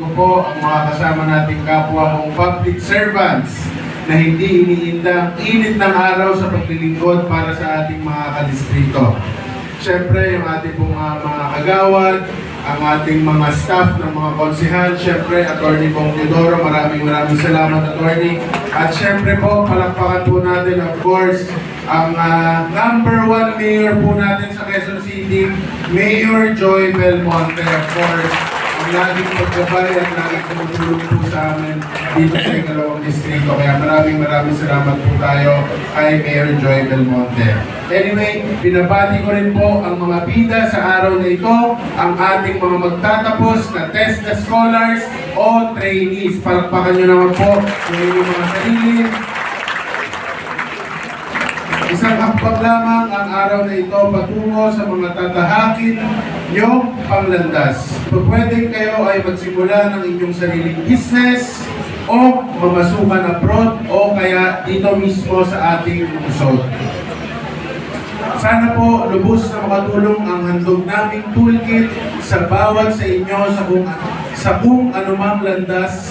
ko po ang mga kasama nating kapwa kong public servants na hindi iniinda ang init ng araw sa paglilingkod para sa ating mga kadistrito. Siyempre, yung ating pong mga kagawad, ang ating mga staff ng mga konsehal, siyempre, Atty. Bong Teodoro, maraming salamat, Atty. At siyempre po, palakpakan po natin, of course, ang number 1 mayor po natin sa Quezon City, Mayor Joy Belmonte, of course, ang laging paggabay at laging tumutulong po sa amin dito sa ikalawang distrito. Kaya maraming salamat po tayo kay Mayor Joy Belmonte. Anyway, binabati ko rin po ang mga bida sa araw na ito, ang ating mga magtatapos na TESDA scholars o trainees. Palakpakan nyo naman po ng inyong mga sarili. Isang hakbang lamang ang araw na ito patungo sa mga tatahakin niyong panglandas. Pwedeng kayo ay magsimula ng inyong sariling business o mamasukan abroad o kaya dito mismo sa ating lungsod. Sana po lubos na makatulong ang handog naming toolkit sa bawat sa inyo sa kung anumang landas